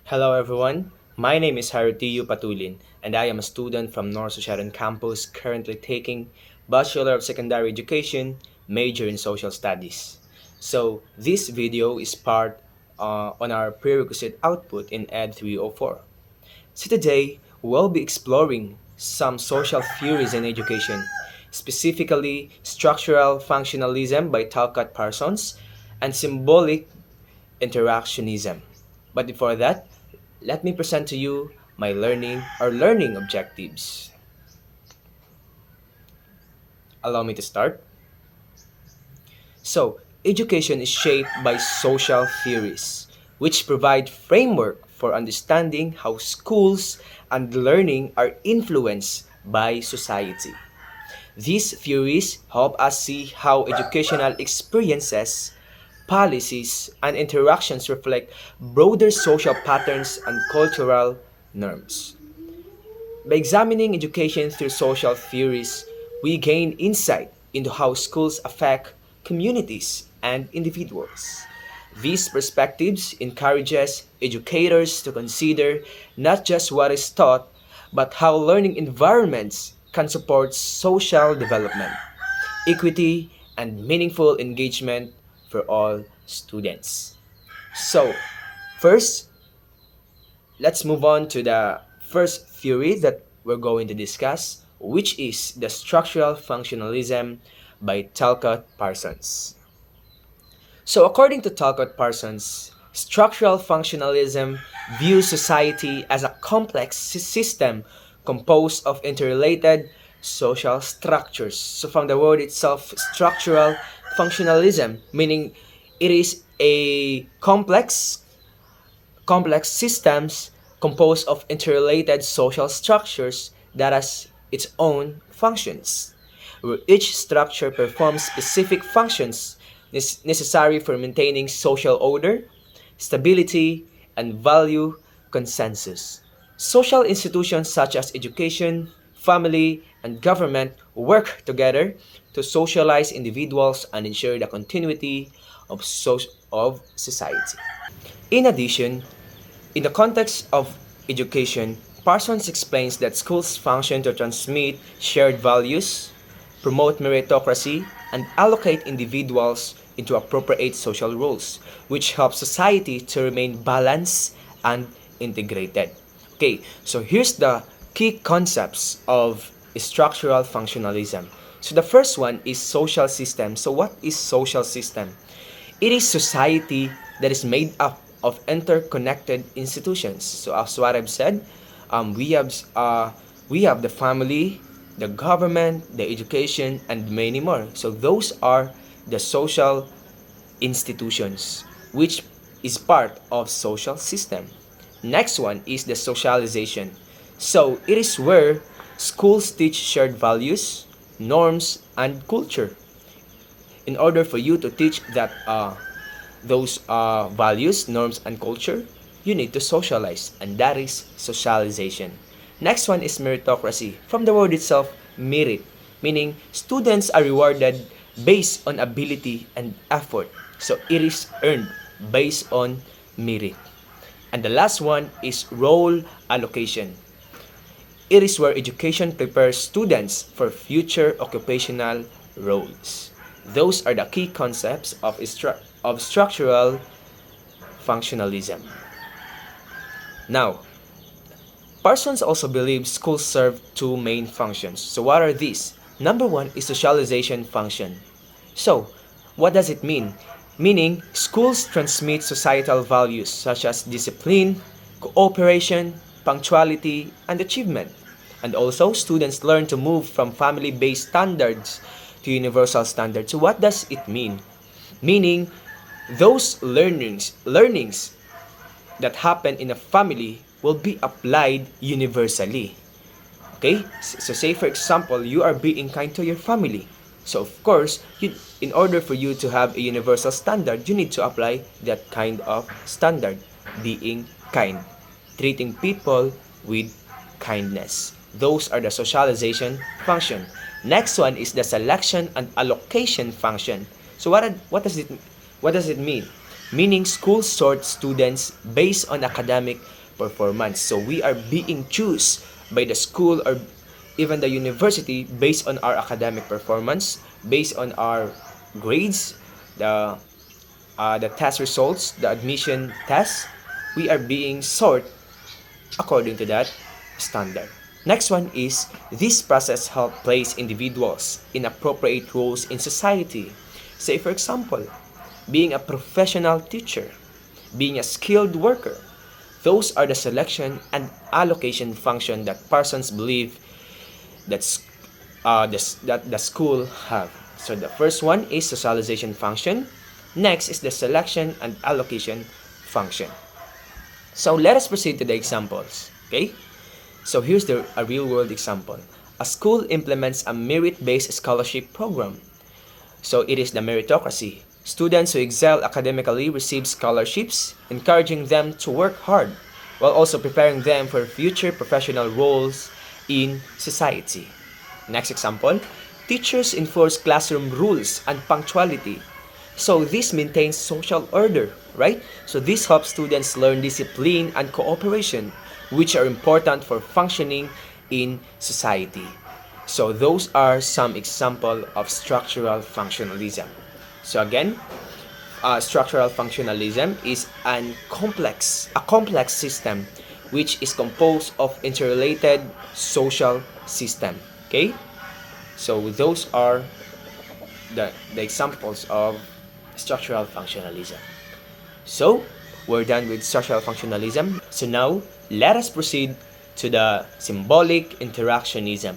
Hello everyone, my name is Harutiyu Patulin and I am a student from North Societan campus currently taking Bachelor of Secondary Education, major in Social Studies. So this video is part on our prerequisite output in Ed 304. So today, we'll be exploring some social theories in education, specifically structural functionalism by Talcott Parsons and symbolic interactionism. But before that, let me present to you my learning objectives. Allow me to start. So, education is shaped by social theories, which provide framework for understanding how schools and learning are influenced by society. These theories help us see how educational experiences, policies, and interactions reflect broader social patterns and cultural norms. By examining education through social theories, we gain insight into how schools affect communities and individuals. These perspectives encourages educators to consider not just what is taught, but how learning environments can support social development, equity, and meaningful engagement for all students. So, first, let's move on to the first theory that we're going to discuss, which is the structural functionalism by Talcott Parsons. So, according to Talcott Parsons, structural functionalism views society as a complex system composed of interrelated social structures. So, from the word itself, structural functionalism, meaning it is a complex systems composed of interrelated social structures that has its own functions, where each structure performs specific functions necessary for maintaining social order, stability, and value consensus. Social institutions such as education, family, and government work together to socialize individuals and ensure the continuity of society. In addition, in the context of education, Parsons explains that schools function to transmit shared values, promote meritocracy, and allocate individuals into appropriate social roles, which helps society to remain balanced and integrated. Okay, so here's the key concepts of structural functionalism. So the first one is social system. So what is social system? It is society that is made up of interconnected institutions. So as what I've said, um, we have uh, we have the family, the government, the education, and many more. So those are the social institutions, which is part of social system. Next one is the socialization. So it is where schools teach shared values, norms, and culture. In order for you to teach that those values, norms, and culture, you need to socialize, and that is socialization. Next one is meritocracy. From the word itself, merit, meaning students are rewarded based on ability and effort. So it is earned based on merit. And the last one is role allocation. It is where education prepares students for future occupational roles. Those are the key concepts of structural functionalism. Now, Parsons also believes schools serve two main functions. So what are these? Number one is socialization function. So, what does it mean? Meaning, schools transmit societal values such as discipline, cooperation, punctuality, and achievement. And also, students learn to move from family-based standards to universal standards. So what does it mean? Meaning, those learnings that happen in a family will be applied universally. Okay? So say for example, you are being kind to your family. So of course, in order for you to have a universal standard, you need to apply that kind of standard, being kind, treating people with kindness. Those are the socialization function. Next one is the selection and allocation function. So what does it mean? meaning schools sort students based on academic performance. So we are being chosen by the school or even the university based on our academic performance, based on our grades, the the test results, the admission test. We are being sorted according to that standard. Next one is this process helps place individuals in appropriate roles in society. Say for example, being a professional teacher, being a skilled worker. Those are the selection and allocation function that persons believe that's that the school have. So the first one is socialization function. Next is the selection and allocation function. So let us proceed to the examples. Okay? So here's a real world example. A school implements a merit-based scholarship program. So it is the meritocracy. Students who excel academically receive scholarships, encouraging them to work hard, while also preparing them for future professional roles in society. Next example, teachers enforce classroom rules and punctuality. So this maintains social order, right? So this helps students learn discipline and cooperation, which are important for functioning in society. So those are some example of structural functionalism. So again, structural functionalism is a complex system which is composed of interrelated social system. Okay, so those are the examples of structural functionalism. So we're done with structural functionalism. So now let us proceed to the symbolic interactionism.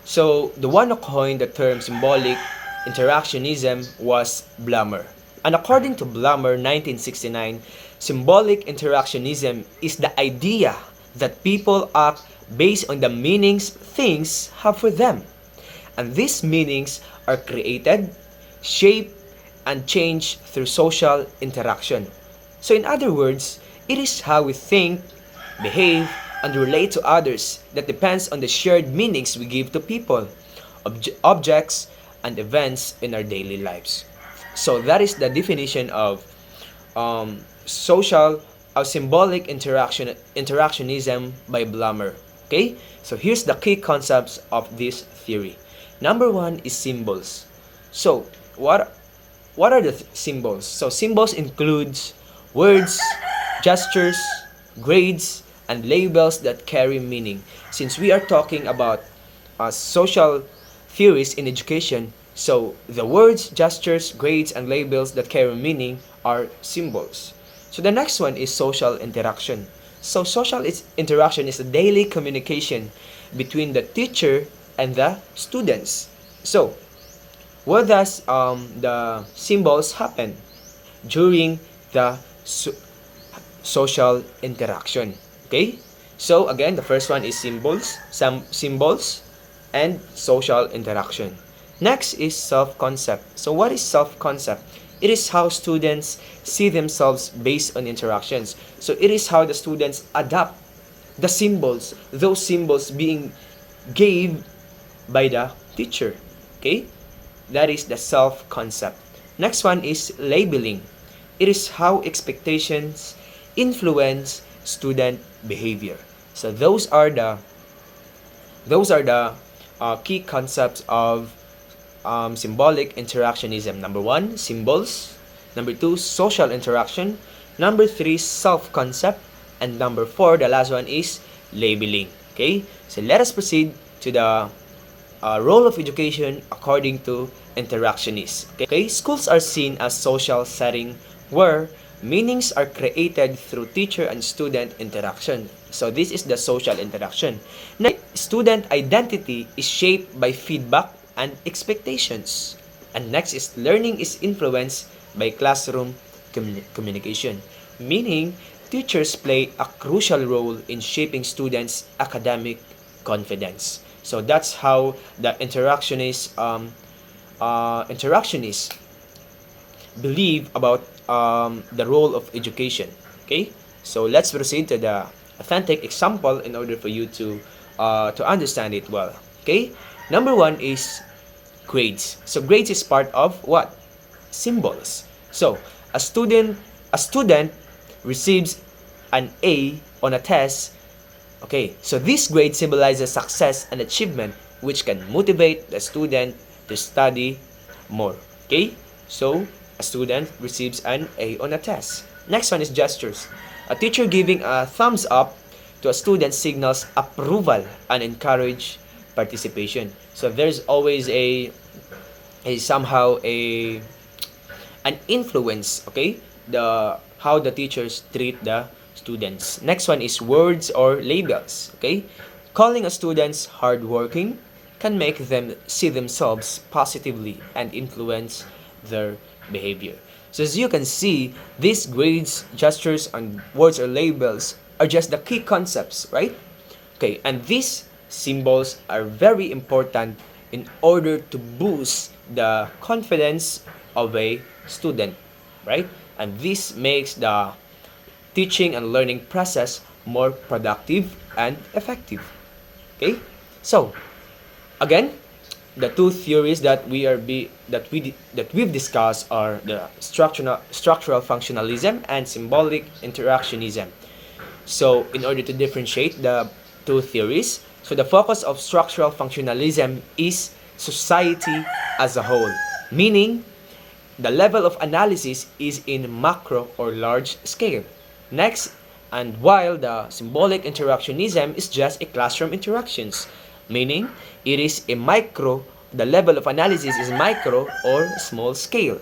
So the one who coined the term symbolic interactionism was Blumer. And according to Blumer 1969, symbolic interactionism is the idea that people act based on the meanings things have for them. And these meanings are created, shaped, and changed through social interaction. So in other words, it is how we think, behave, and relate to others that depends on the shared meanings we give to people, objects, and events in our daily lives. So that is the definition of social symbolic interactionism by Blumer. Okay, so here's the key concepts of this theory. Number one is symbols. So what are the symbols? So symbols includes words, gestures, grades, and labels that carry meaning. Since we are talking about social theories in education, so the words, gestures, grades, and labels that carry meaning are symbols. So the next one is social interaction. So interaction is a daily communication between the teacher and the students. So where does the symbols happen? During the social interaction. Okay? So again, the first one is symbols, some symbols, and social interaction. Next is self-concept. So what is self-concept? It is how students see themselves based on interactions. So it is how the students adapt the symbols, those symbols being gave by the teacher. Okay? That is the self-concept. Next one is labeling. It is how expectations influence student behavior. So those are the key concepts of symbolic interactionism. Number one, symbols. Number two, social interaction. Number three, self-concept. And number four, the last one is labeling. Okay, so let us proceed to the role of education according to interactionists. Okay, schools are seen as social setting where meanings are created through teacher and student interaction. So this is the social interaction. Now, student identity is shaped by feedback and expectations. And next is learning is influenced by classroom communication, meaning teachers play a crucial role in shaping students' academic confidence. So that's how the interactionists believe about the role of education. Okay, so let's proceed to the authentic example in order for you to understand it well. Okay, number one is grades. So grades is part of what? Symbols. So a student a student receives an A on a test, okay, so this grade symbolizes success and achievement which can motivate the student to study more. Okay, so a student receives an A on a test. Next one is gestures. A teacher giving a thumbs up to a student signals approval and encourage participation. So there's always somehow an influence, okay, the how the teachers treat the students. Next one is words or labels, okay. Calling a students hardworking can make them see themselves positively and influence their behavior. So as you can see, these grades, gestures, and words or labels are just the key concepts, right? Okay, and these symbols are very important in order to boost the confidence of a student, right? And this makes the teaching and learning process more productive and effective. Okay? So, again, the two theories that we've discussed are the structural functionalism and symbolic interactionism. So, in order to differentiate the two theories, so the focus of structural functionalism is society as a whole, meaning the level of analysis is in macro or large scale. Next, and while the symbolic interactionism is just a classroom interactions, meaning it is a micro, the level of analysis is micro or small scale.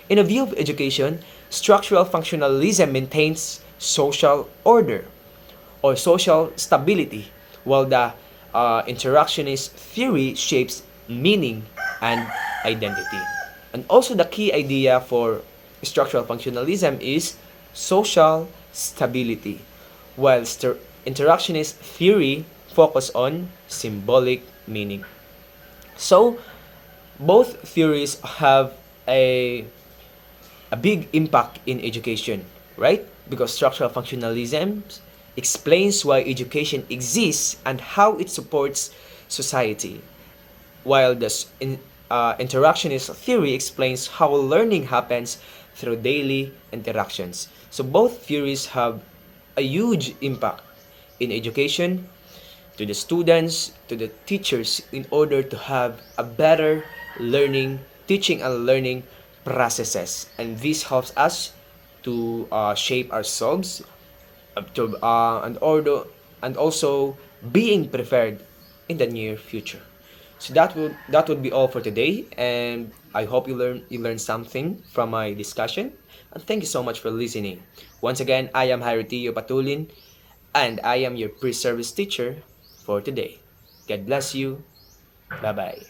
In a view of education, structural functionalism maintains social order or social stability, while the interactionist theory shapes meaning and identity. And also the key idea for structural functionalism is social stability, while interactionist theory focus on symbolic meaning. So both theories have a big impact in education, right? Because structural functionalism explains why education exists and how it supports society, while the interactionist theory explains how learning happens through daily interactions. So both theories have a huge impact in education, to the students, to the teachers, in order to have a better learning, teaching and learning processes. And this helps us to shape ourselves and also being prepared in the near future. So that would be all for today, and I hope you learn something from my discussion. And thank you so much for listening. Once again, I am Haritio Patulin, and I am your pre-service teacher for today. God bless you. Bye bye.